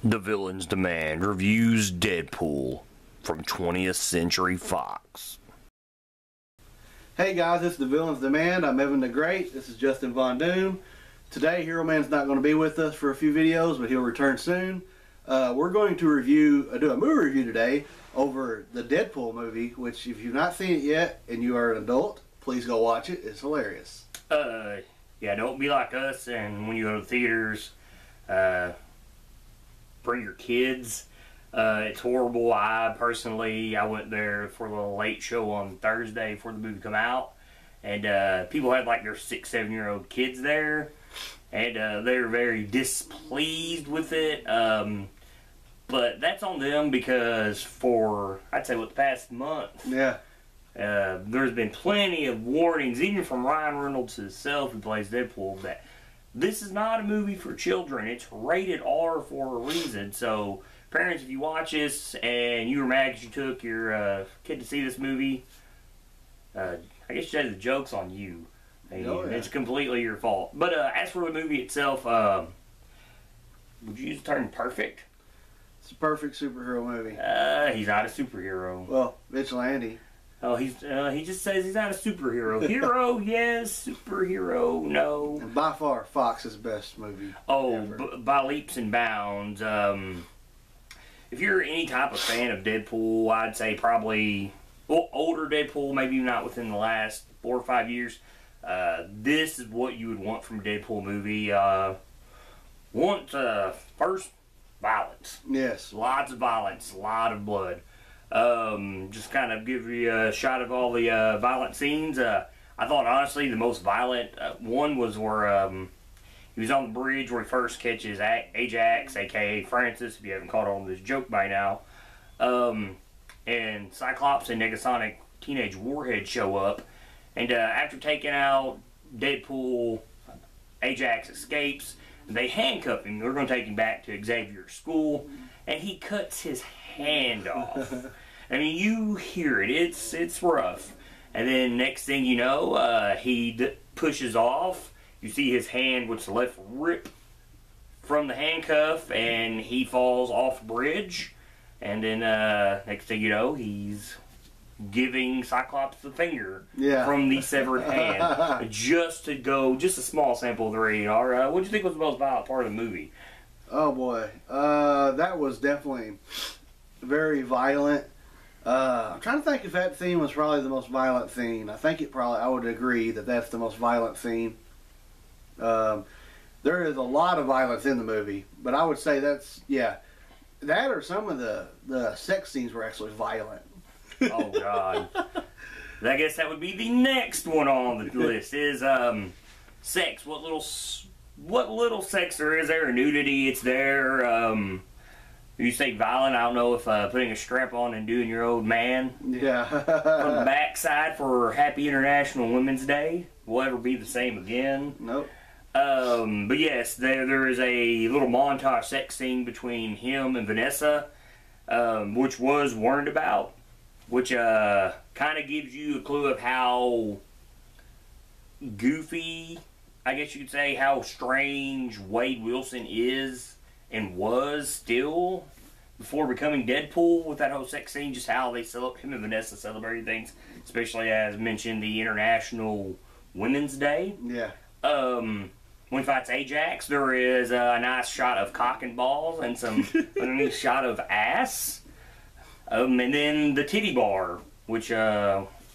The Villain's Demand reviews Deadpool from 20th Century Fox. Hey guys, this is The Villain's Demand. I'm Evan the Great. This is Justin Von Doom. Today, Hero Man's not going to be with us for a few videos, but he'll return soon. We're going to do a movie review today over the Deadpool movie, which if you've not seen it yet and you are an adult, please go watch it. It's hilarious. Yeah, don't be like us, and when you go to theaters, bring your kids. It's horrible. I went there for the late show on Thursday before the movie come out, and people had like their 6, 7-year-old kids there, and they were very displeased with it. But that's on them because for, I'd say, the past month, Yeah. there's been plenty of warnings, even from Ryan Reynolds himself, who plays Deadpool, that this is not a movie for children. It's rated R for a reason. So, parents, if you watch this and you were mad because you took your kid to see this movie, I guess you say the joke's on you. And it's completely your fault. But as for the movie itself, would you use the term perfect? It's a perfect superhero movie. He's not a superhero. Well, vigilante. Oh, he just says he's not a superhero. Hero, yes. Superhero, no. And by far, Fox's best movie. Oh, by leaps and bounds. If you're any type of fan of Deadpool, I'd say probably older Deadpool, maybe not within the last 4 or 5 years. This is what you would want from a Deadpool movie. First, violence. Yes. Lots of violence, a lot of blood. Just kind of give you a shot of all the violent scenes. I thought, honestly, the most violent one was where he was on the bridge where he first catches Ajax, a.k.a. Francis, if you haven't caught on this joke by now. And Cyclops and Negasonic Teenage Warhead show up. And after taking out Deadpool, Ajax escapes. They handcuff him. They're going to take him back to Xavier's school. And he cuts his hand off. I mean, you hear it. It's rough. And then next thing you know, he pushes off. You see his hand, which is left, rip from the handcuff, and he falls off a bridge. And then next thing you know, he's giving Cyclops the finger from the severed hand. Just a small sample of the rating R. What do you think was the most violent part of the movie? Oh boy, that was definitely very violent. I'm trying to think if that scene was probably the most violent scene. I think I would agree that that's the most violent scene. There is a lot of violence in the movie, but I would say that or some of the sex scenes were actually violent. Oh God. I guess that would be the next one on the list is sex. What little sex there is there? Nudity, it's there. You say violent, I don't know if putting a strap on and doing your old man from the backside for Happy International Women's Day will ever be the same again. Nope. But yes, there is a little montage sex scene between him and Vanessa, which was warned about, which kind of gives you a clue of how goofy, I guess you could say, how strange Wade Wilson is and was still before becoming Deadpool with that whole sex scene, just how they him and Vanessa celebrated things, especially as mentioned the International Women's Day. Yeah. When he fights Ajax, there is a nice shot of cock and balls and some underneath shot of ass. And then the titty bar, which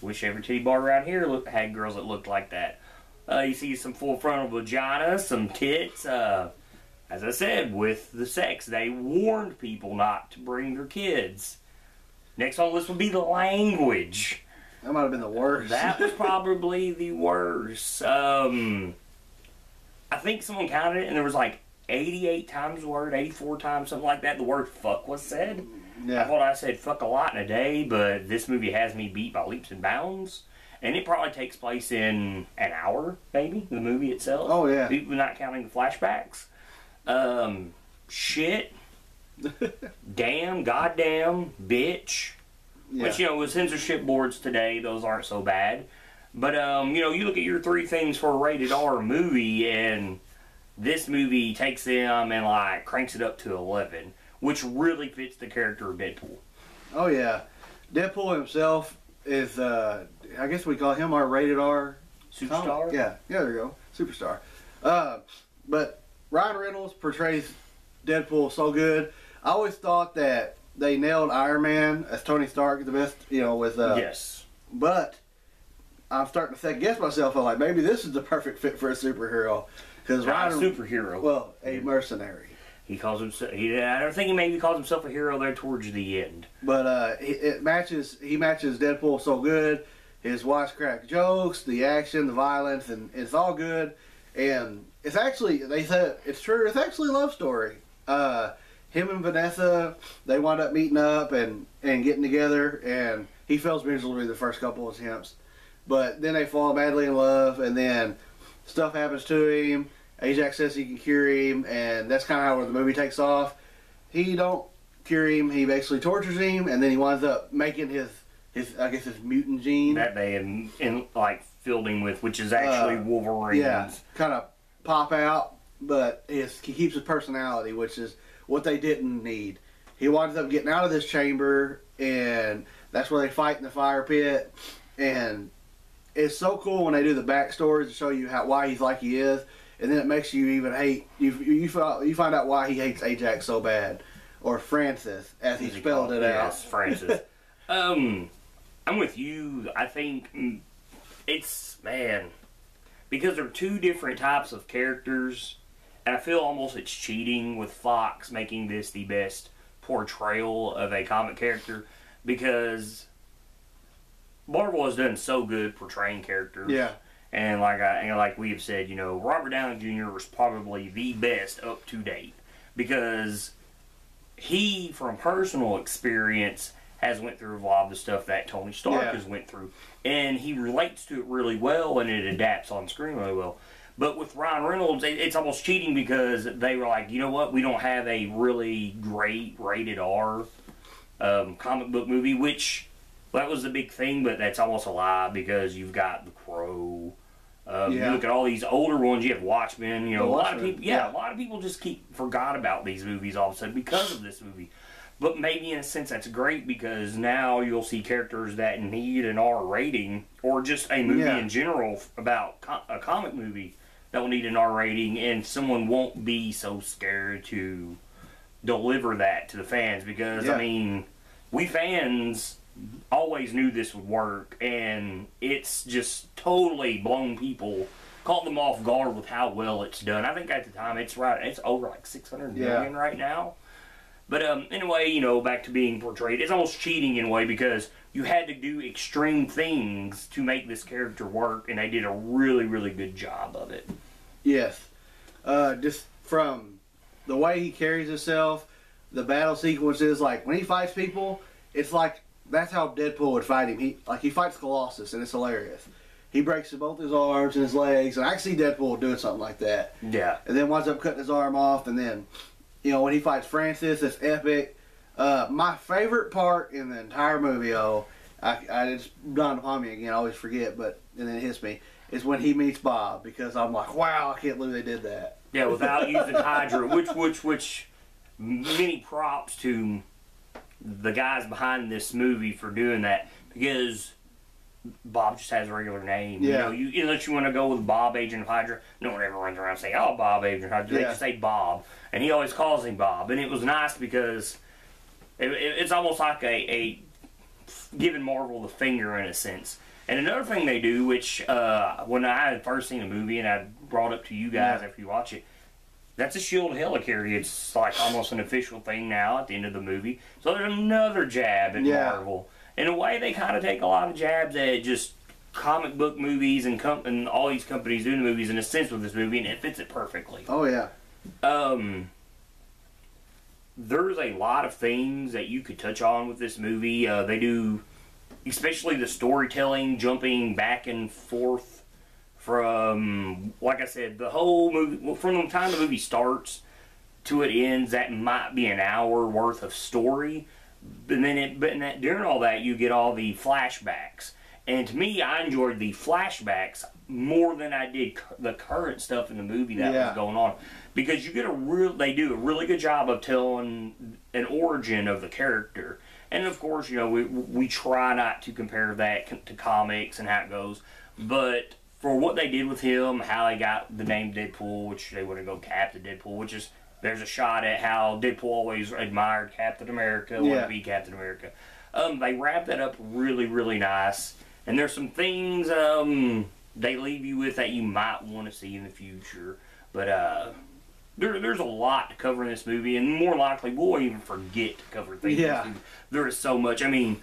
wish every titty bar around here had girls that looked like that. You see some full frontal vagina, some tits. As I said, with the sex, they warned people not to bring their kids. Next on the list would be the language. That might have been the worst. That was probably the worst. I think someone counted it, and there was like 88 times the word, 84 times, something like that, the word fuck was said. Yeah. I thought I said fuck a lot in a day, but this movie has me beat by leaps and bounds. And it probably takes place in an hour, maybe, the movie itself. Oh, yeah. Not counting the flashbacks. Shit. Damn, goddamn, bitch. Yeah. Which, with censorship boards today, those aren't so bad. But, you look at your 3 things for a rated R movie, and this movie takes them and like cranks it up to 11, which really fits the character of Deadpool. Oh yeah, Deadpool himself is I guess we call him our rated R Superstar? Yeah, there you go, superstar. But Ryan Reynolds portrays Deadpool so good. I always thought that they nailed Iron Man as Tony Stark the best, with yes. But I'm starting to second guess myself. I'm like, maybe this is the perfect fit for a superhero, because Not Ryan, a superhero. well, a mercenary. He calls himself. I don't think he maybe calls himself a hero there towards the end. But it matches. He matches Deadpool so good. His wisecrack jokes, the action, the violence, and it's all good. And it's actually, they said it's true. It's actually a love story. Him and Vanessa, they wind up meeting up and getting together. And he fails miserably the first couple of attempts, but then they fall madly in love. And then stuff happens to him. Ajax says he can cure him, and that's kind of how the movie takes off. He don't cure him. He basically tortures him, and then he winds up making his mutant gene That they like filled him with, which is actually Wolverine. Yeah, kind of pop out, but he keeps his personality, which is what they didn't need. He winds up getting out of this chamber, and that's where they fight in the fire pit. And it's so cool when they do the backstories to show you why he's like he is, and then it makes you even hate. You find out why he hates Ajax so bad, or Francis, as he spelled it out. Yes, Francis. I'm with you. I think it's, man, because they're two different types of characters, and I feel almost it's cheating with Fox making this the best portrayal of a comic character, because Marvel has done so good portraying characters. Yeah. And like we have said, Robert Downey Jr. was probably the best up to date, because he, from personal experience, has went through a lot of the stuff that Tony Stark has went through, and he relates to it really well, and it adapts on screen really well. But with Ryan Reynolds, it's almost cheating, because they were like, you know what, we don't have a really great rated R comic book movie, which that was the big thing, but that's almost a lie, because you've got The Crow. You look at all these older ones. You have Watchmen. A lot of people. A lot of people just forgot about these movies all of a sudden because of this movie. But maybe in a sense that's great, because now you'll see characters that need an R rating, or just a movie in general about a comic movie that will need an R rating, and someone won't be so scared to deliver that to the fans, because I mean, we fans always knew this would work, and it's just totally blown people, caught them off guard with how well it's done. I think at the time it's over like 600 million right now. But anyway, back to being portrayed, it's almost cheating in a way, because you had to do extreme things to make this character work, and they did a really, really good job of it. Yes. Just from the way he carries himself, the battle sequences, like when he fights people, it's like that's how Deadpool would fight him. He fights Colossus, and it's hilarious. He breaks both his arms and his legs, and I can see Deadpool doing something like that. Yeah. And then winds up cutting his arm off, and then, when he fights Francis, it's epic. My favorite part in the entire movie, it's dawned upon me again, I always forget, and then it hits me, is when he meets Bob, because I'm like, wow, I can't believe they did that. Yeah, without using Hydra, which many props to the guys behind this movie for doing that, because Bob just has a regular name. Yeah. Unless you want to go with Bob, Agent of Hydra, no one ever runs around saying, oh, Bob, Agent of Hydra. They just say Bob, and he always calls him Bob. And it was nice, because it's almost like a giving Marvel the finger in a sense. And another thing they do, which when I had first seen the movie, and I brought up to you guys after you watch it, that's a shield helicarrier. It's like almost an official thing now at the end of the movie. So there's another jab at Marvel. In a way, they kind of take a lot of jabs at just comic book movies and all these companies doing the movies in a sense with this movie, and it fits it perfectly. Oh, yeah. There's a lot of things that you could touch on with this movie. They do, especially the storytelling, jumping back and forth from, like I said, the whole movie, from the time the movie starts to it ends, that might be an hour worth of story. And then during all that, you get all the flashbacks. And to me, I enjoyed the flashbacks more than I did the current stuff in the movie that was going on, because you get they do a really good job of telling an origin of the character, and of course, you know, we try not to compare that to comics and how it goes, but for what they did with him, how they got the name Deadpool, which they want to go Captain Deadpool, which is, there's a shot at how Deadpool always admired Captain America, wanted to be Captain America. They wrap that up really, really nice, and there's some things they leave you with that you might want to see in the future, but there's a lot to cover in this movie, and more likely we'll even forget to cover things in this movie. There is so much. I mean,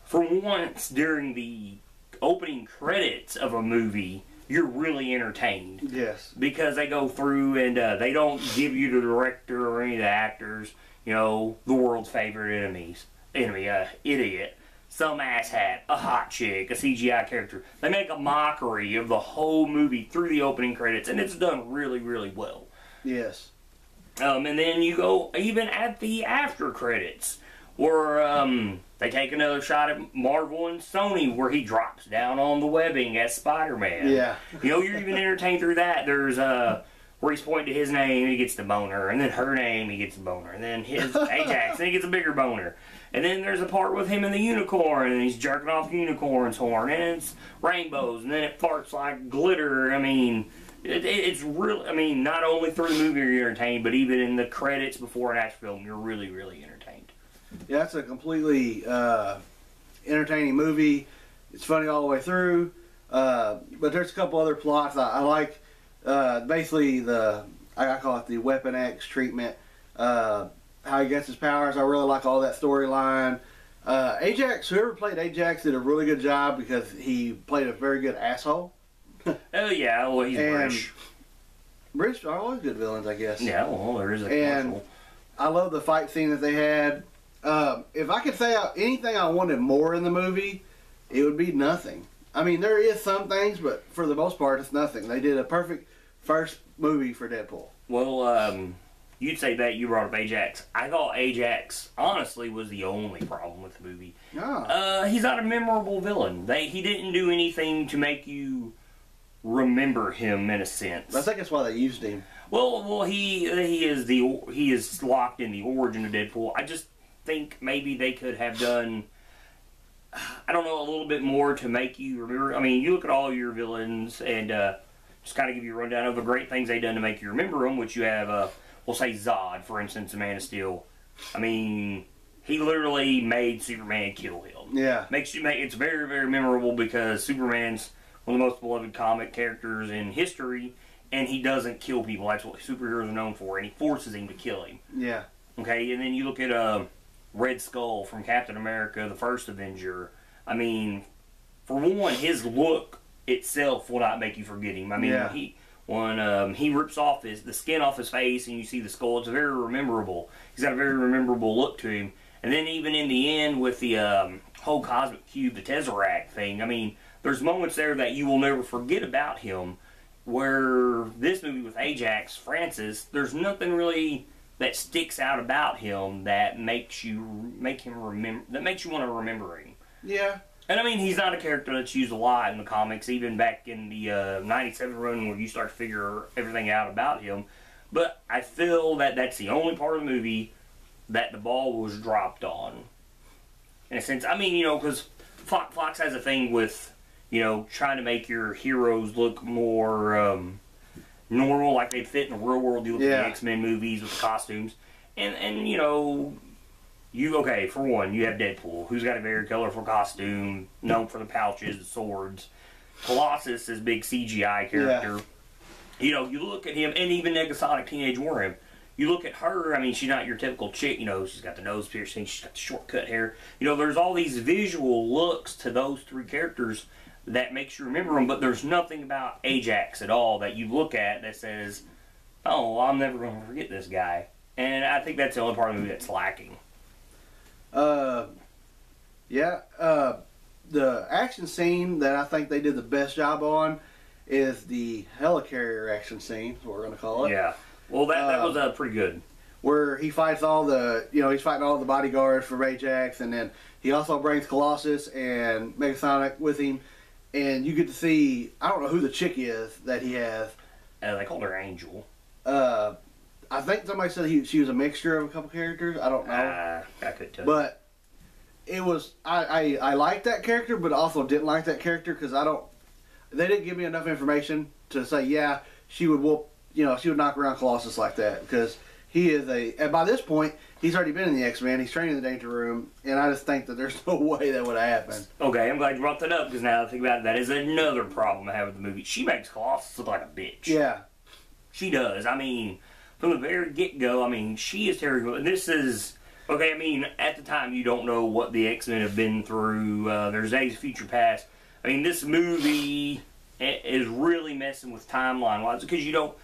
for once during the opening credits of a movie, you're really entertained. Yes. Because they go through and they don't give you the director or any of the actors, you know, the world's favorite idiot, some asshat, a hot chick, a CGI character. They make a mockery of the whole movie through the opening credits, and it's done really, really well. Yes. And then you go even at the after credits, where they take another shot at Marvel and Sony, where he drops down on the webbing as Spider-Man. Yeah. You know, you're even entertained through that. There's where he's pointing to his name, he gets the boner, and then her name, he gets the boner, and then his Ajax, and he gets a bigger boner. And then there's a part with him and the unicorn, and he's jerking off the unicorn's horn, and it's rainbows, and then it farts like glitter. I mean, it's really, I mean, not only through the movie you're entertained, but even in the credits before and after film, you're really, really entertained. Yeah, it's a completely entertaining movie. It's funny all the way through, but there's a couple other plots I like. Basically, I call it the Weapon X treatment. How he gets his powers. I really like all that storyline. Ajax, whoever played Ajax did a really good job because he played a very good asshole. Oh yeah, well he's British. British are always good villains, I guess. Yeah, well there is a commercial. And I love the fight scene that they had. If I could say anything I wanted more in the movie, it would be nothing. I mean, there is some things, but for the most part, it's nothing. They did a perfect first movie for Deadpool. Well, you'd say that you brought up Ajax. I thought Ajax, honestly, was the only problem with the movie. Oh. He's not a memorable villain. He didn't do anything to make you remember him in a sense. I think that's why they used him. Well, he is locked in the origin of Deadpool. I just think maybe they could have done, I don't know, a little bit more to make you remember. I mean, you look at all your villains and just kind of give you a rundown of the great things they've done to make you remember them, which you have, we'll say Zod, for instance, in Man of Steel. I mean, he literally made Superman kill him. Yeah. It's very, very memorable because Superman's one of the most beloved comic characters in history, and he doesn't kill people. That's what superheroes are known for, and he forces him to kill him. Yeah. Okay, and then you look at Red Skull from Captain America, the first Avenger. I mean, for one, his look itself will not make you forget him. I mean, when he rips off the skin off his face and you see the skull, it's very memorable. He's got a very memorable look to him. And then even in the end with the whole Cosmic Cube, the Tesseract thing, I mean, there's moments there that you will never forget about him, where this movie with Ajax Francis, there's nothing really that sticks out about him that makes you want to remember him. Yeah. And I mean, he's not a character that's used a lot in the comics, even back in the 97 run where you start to figure everything out about him. But I feel that that's the only part of the movie that the ball was dropped on. In a sense, I mean, you know, because Fox has a thing with, you know, trying to make your heroes look more normal, like they fit in the real world. You look at the X-Men movies with the costumes. And you know, okay, for one, you have Deadpool, who's got a very colorful costume, known for the pouches, the swords. Colossus is a big CGI character. Yeah. You know, you look at him, and even Negasonic Teenage Warhead. You look at her, I mean, she's not your typical chick, you know, she's got the nose piercing, she's got the short cut hair. You know, there's all these visual looks to those three characters that makes you remember them, but there's nothing about Ajax at all that you look at that says, oh, I'm never going to forget this guy. And I think that's the only part of the movie that's lacking. The action scene that I think they did the best job on is the helicarrier action scene, is what we're going to call it. Yeah. Well, that was pretty good. Where he fights all the, you know, he's fighting all the bodyguards for Ajax, and then he also brings Colossus and Megasonic with him. and you get to see, I don't know who the chick is that he has. They called her Angel. I think somebody said she was a mixture of a couple characters. I don't know. I could tell. But it was, I liked that character, but also didn't like that character because they didn't give me enough information to say, yeah, she would whoop, she would knock around Colossus like that, because he is and by this point, he's already been in the X-Men, he's training in the Danger Room, and I just think that there's no way that would have happened. Okay, I'm glad you brought that up, because now that I think about it, that is another problem I have with the movie. She makes Colossus look like a bitch. Yeah. She does. I mean, from the very get-go, I mean, she is terrible. And this is, okay, I mean, at the time, you don't know what the X-Men have been through. There's Days of Future Past. I mean, this movie is really messing with timeline-wise, because you know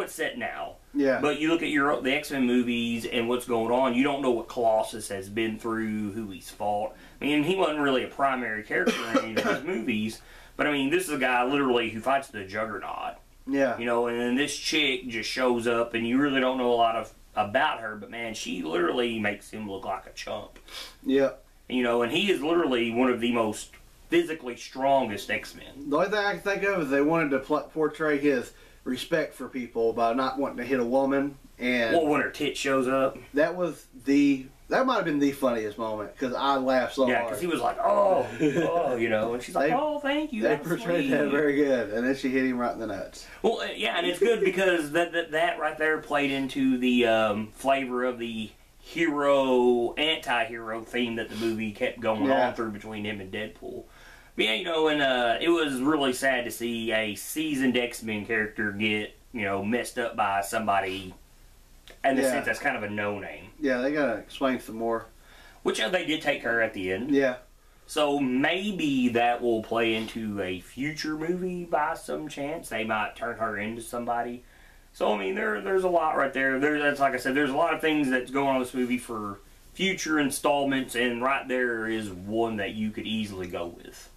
it's set now. Yeah. But you look at the X-Men movies and what's going on, you don't know what Colossus has been through, who he's fought. I mean, he wasn't really a primary character in any of his movies, but I mean, this is a guy literally who fights the Juggernaut. Yeah. And then this chick just shows up, and you really don't know a lot about her, but man, she literally makes him look like a chump. Yeah. And he is literally one of the most physically strongest X-Men. The only thing I can think of is they wanted to portray his respect for people by not wanting to hit a woman, and Well, when her tit shows up. that might have been the funniest moment because I laughed so Yeah, hard. because he was like, oh, and she's like, oh, thank you. They That's portrayed sweet. that very good, and then she hit him right in the nuts. Well, yeah, and it's good because that right there played into the flavor of the anti-hero theme that the movie kept going on through between him and Deadpool. But yeah, and it was really sad to see a seasoned X-Men character get, messed up by somebody, in the sense that's kind of a no-name. Yeah, they gotta explain some more. Which they did take her at the end. Yeah. So maybe that will play into a future movie by some chance. They might turn her into somebody. So, I mean, there's a lot right there. That's like I said, there's a lot of things that's going on in this movie for future installments, and right there is one that you could easily go with.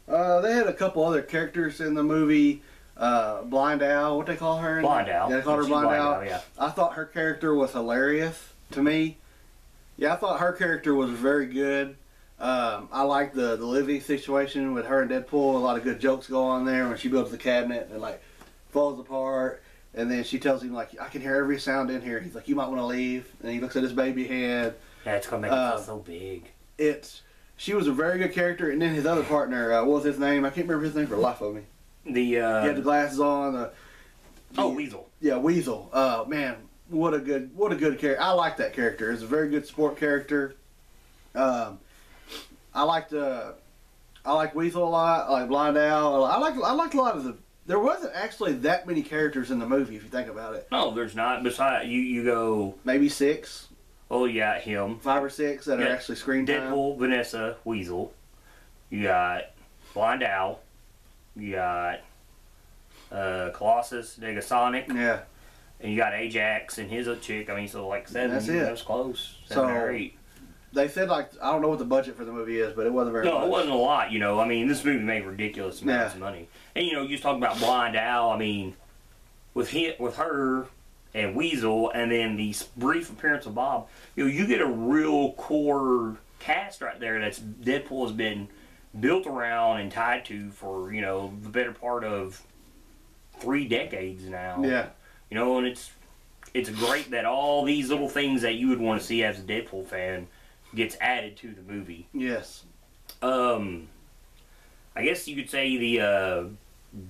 They had a couple other characters in the movie. Blind Owl, what they call her? Blind Owl. Yeah, they call her She's Blind Owl. Yeah. I thought her character was hilarious to me. Yeah, I thought her character was very good. I like the living situation with her and Deadpool. A lot of good jokes go on there when she builds the cabinet and like falls apart. And then she tells him, like, I can hear every sound in here. He's like, you might want to leave. And he looks at his baby head. Yeah, it's going to make it feel so big. She was a very good character. And then his other partner, what was his name? I can't remember his name for the life of me. He had the glasses on. Weasel. Yeah, Weasel. Man, what a good character. I like that character. It's a very good sport character. I like Weasel a lot. I like Blind Owl. I like a lot of the. There wasn't actually that many characters in the movie if you think about it. No, there's not. Besides, you go maybe 6. Oh, you got him. 5 or 6 that are actually screen time. Deadpool, Vanessa, Weasel. You got Blind Owl. You got Colossus, Negasonic. Yeah. And you got Ajax and his chick. I mean, so like 7. That's it. That was close. 7 or 8. They said, like, I don't know what the budget for the movie is, but it wasn't very much. No, it wasn't a lot, I mean, this movie made ridiculous amounts of money. And, you just talk about Blind Owl. I mean, with her and Weasel, and then the brief appearance of Bob, you get a real core cast right there that's Deadpool has been built around and tied to for, the better part of 3 decades now. Yeah. And it's great that all these little things that you would want to see as a Deadpool fan gets added to the movie. Yes. I guess you could say the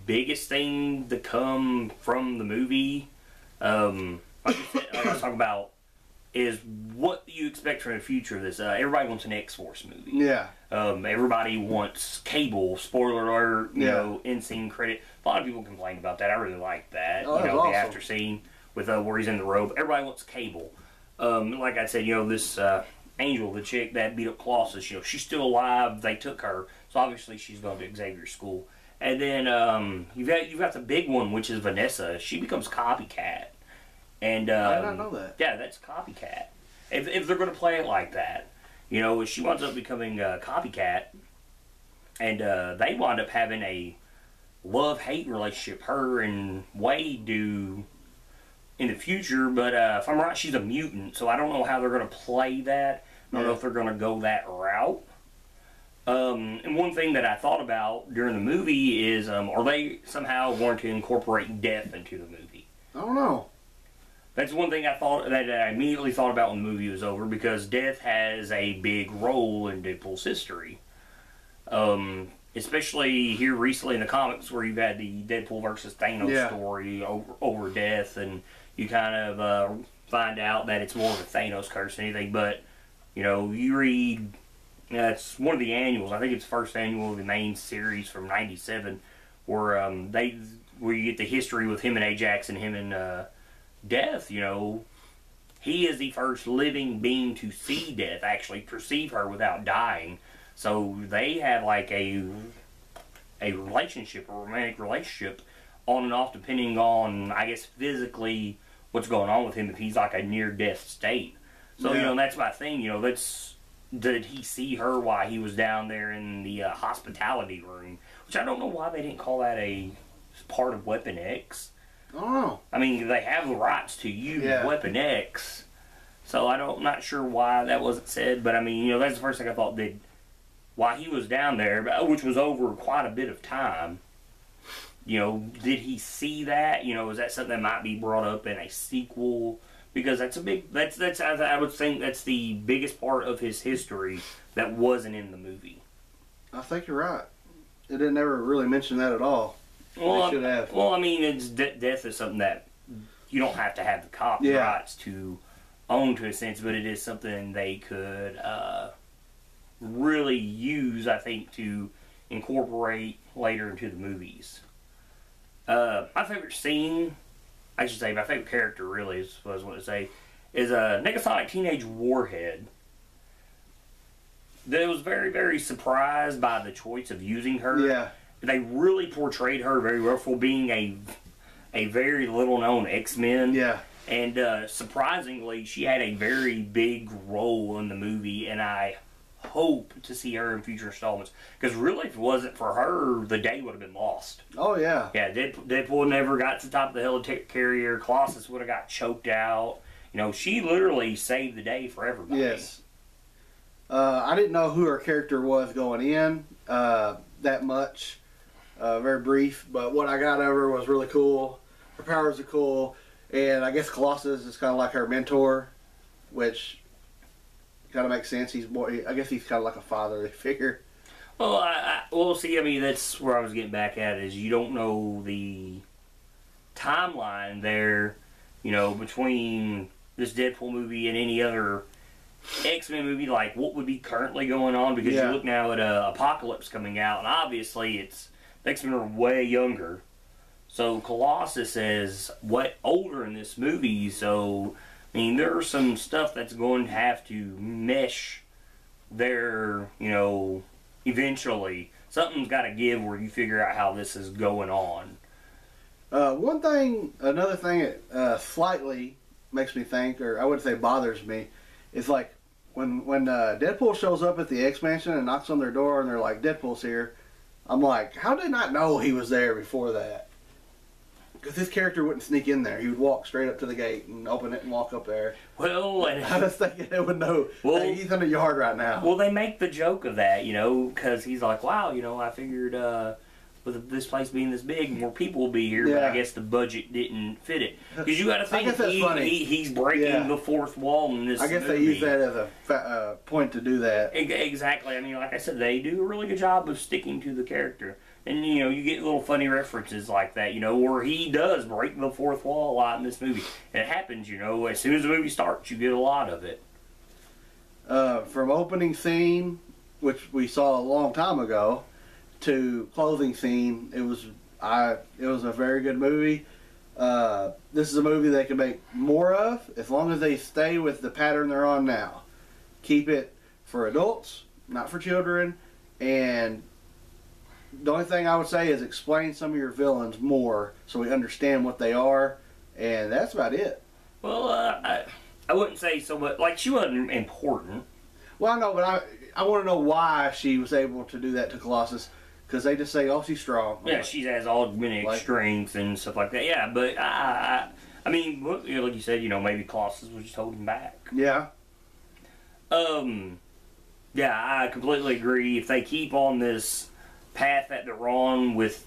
biggest thing to come from the movie, like I was talking about, is what you expect from the future of this. Everybody wants an X-Force movie. Yeah. Everybody wants Cable. Spoiler alert. End scene credit. A lot of people complained about that. I really like that. Oh, the awesome. after scene with where he's in the robe. Everybody wants Cable. Like I said, this Angel, the chick that beat up Colossus, she's still alive. They took her, so obviously she's going to Xavier School. And then you've got the big one, which is Vanessa. She becomes Copycat. And I did not know that. Yeah, that's Copycat. If they're going to play it like that, she winds up becoming Copycat, and they wind up having a love-hate relationship. Her and Wade do in the future, but if I'm right, she's a mutant, so I don't know how they're going to play that. I don't know if they're going to go that route. And one thing that I thought about during the movie is, are they somehow going to incorporate death into the movie? I don't know. That's one thing that I immediately thought about when the movie was over, because death has a big role in Deadpool's history. Especially here recently in the comics, where you've had the Deadpool versus Thanos story over death, and you kind of find out that it's more of a Thanos curse than anything. But you read, it's one of the annuals. I think it's the first annual of the main series from '97, where where you get the history with him and Ajax and him and Death. He is the first living being to see Death, actually perceive her without dying. So they have like a relationship, a romantic relationship, on and off, depending on, I guess, physically what's going on with him, if he's like a near-death state. So, that's my thing, did he see her while he was down there in the hospitality room? Which I don't know why they didn't call that a part of Weapon X. I don't know. I mean, they have the rights to use Weapon X, so I'm not sure why that wasn't said, but I mean, that's the first thing I thought, that while he was down there, which was over quite a bit of time, did he see that? Is that something that might be brought up in a sequel? Because that's I would think that's the biggest part of his history that wasn't in the movie. I think you're right. It didn't ever really mention that at all. Well, they should have. Well, I mean, death is something that you don't have to have the copyrights to own, to a sense, but it is something they could really use, I think, to incorporate later into the movies. My favorite scene, I should say, my favorite character really is what I was going to say, is Negasonic Teenage Warhead. That was very, very surprised by the choice of using her. Yeah. They really portrayed her very well for being a very little-known X-Men. Yeah. And surprisingly, she had a very big role in the movie, and I hope to see her in future installments. Because really, if it wasn't for her, the day would have been lost. Oh, yeah. Yeah, Deadpool never got to the top of the helicarrier. Colossus would have got choked out. She literally saved the day for everybody. Yes. I didn't know who her character was going in that much. Very brief, but what I got of her was really cool. Her powers are cool, and I guess Colossus is kind of like her mentor, which kind of makes sense. I guess he's kind of like a fatherly figure. Well, see, I mean, that's where I was getting back at, is you don't know the timeline there, between this Deadpool movie and any other X-Men movie, like what would be currently going on, because you look now at Apocalypse coming out, and obviously it's the X-Men are way younger, so Colossus is older in this movie, so I mean there's some stuff that's going to have to mesh there, eventually. Something's got to give where you figure out how this is going on. Another thing that slightly makes me think, or I wouldn't say bothers me, is like when Deadpool shows up at the X-Mansion and knocks on their door and they're like, Deadpool's here. I'm like, how did I not know he was there before that? Because his character wouldn't sneak in there. He would walk straight up to the gate and open it and walk up there. Well, I was thinking they would know, hey, he's in the yard right now. Well, they make the joke of that, because he's like, wow, I figured with this place being this big, more people will be here, but I guess the budget didn't fit it. Because you got to think, he's breaking the fourth wall in this movie. I guess they use that as a point to do that. Exactly. I mean, like I said, they do a really good job of sticking to the character. And, you get little funny references like that, where he does break the fourth wall a lot in this movie. And it happens, as soon as the movie starts, you get a lot of it. From opening scene, which we saw a long time ago, to closing scene, it was a very good movie. This is a movie they can make more of, as long as they stay with the pattern they're on now. Keep it for adults, not for children, and the only thing I would say is explain some of your villains more so we understand what they are, and that's about it. Well, I wouldn't say so much. Like, she wasn't important. Well, I know, but I want to know why she was able to do that to Colossus, because they just say, oh, she's strong. Yeah, she has augmented strength and stuff like that. Yeah, but I mean, like you said, maybe Colossus was just holding back. Yeah. Yeah, I completely agree. If they keep on this path that they're on with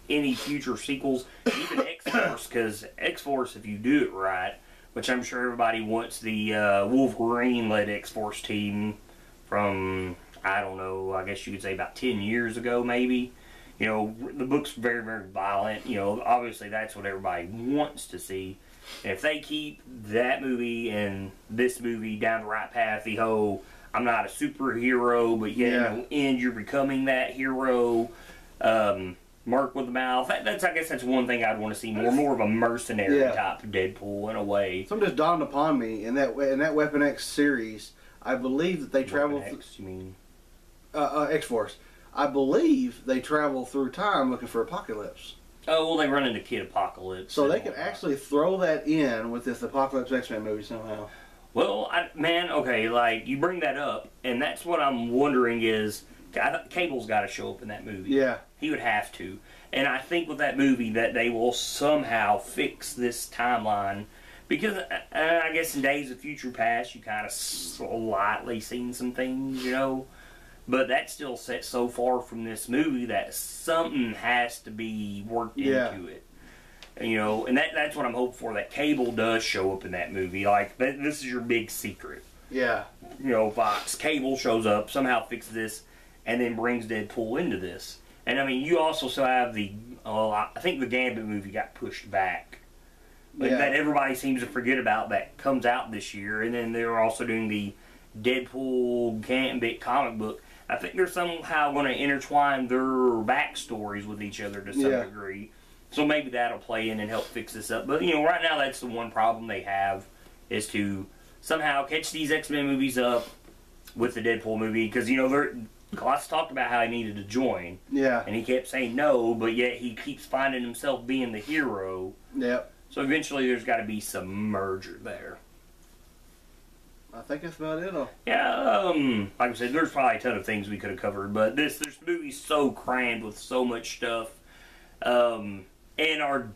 any future sequels, even X-Force, because X-Force, if you do it right, which I'm sure everybody wants the Wolverine-led X-Force team from, I don't know, I guess you could say about 10 years ago, maybe. You know, the book's very, very violent. You know, obviously that's what everybody wants to see. And if they keep that movie and this movie down the right path, the whole, I'm not a superhero, but yet in the end you're becoming that hero, Merc with the Mouth. That's I guess that's one thing I'd want to see more of a mercenary type of Deadpool in a way. Something just dawned upon me in that Weapon X series. I believe that they travel. X, you mean? X-Force. I believe they travel through time looking for Apocalypse. Oh, well, they run into Kid Apocalypse. So they could actually throw that in with this Apocalypse X-Men movie somehow. Well, man, okay, like, you bring that up, and that's what I'm wondering is, Cable's got to show up in that movie. Yeah. He would have to. And I think with that movie that they will somehow fix this timeline. Because I guess in Days of Future Past, you kind of slightly seen some things, you know. But that's still set so far from this movie that something has to be worked into it. You know, and that's what I'm hoping for, that Cable does show up in that movie. Like, this is your big secret. Yeah. You know, Fox, Cable shows up, somehow fixes this, and then brings Deadpool into this. And, I mean, you also still have the, I think the Gambit movie got pushed back. That everybody seems to forget about that comes out this year. And then they're also doing the Deadpool Gambit comic book. I think they're somehow going to intertwine their backstories with each other to some degree. So maybe that'll play in and help fix this up. But, you know, right now that's the one problem they have, is to somehow catch these X-Men movies up with the Deadpool movie. Because, you know, Colossus talked about how he needed to join. Yeah. And he kept saying no, but yet he keeps finding himself being the hero. Yep. So eventually there's got to be some merger there. I think that's about it. Yeah, like I said, there's probably a ton of things we could have covered, but this movie's so crammed with so much stuff. And our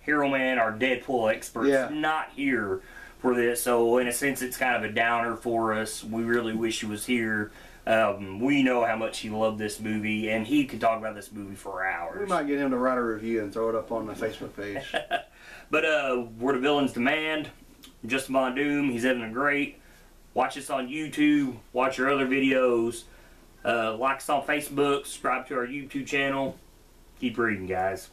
hero man, our Deadpool expert's not here for this, so in a sense it's kind of a downer for us. We really wish he was here. We know how much he loved this movie, and he could talk about this movie for hours. We might get him to write a review and throw it up on the Facebook page. But we're the Villains Demand. Justin Von Doom, he's having a great. Watch us on YouTube. Watch our other videos. Like us on Facebook. Subscribe to our YouTube channel. Keep reading, guys.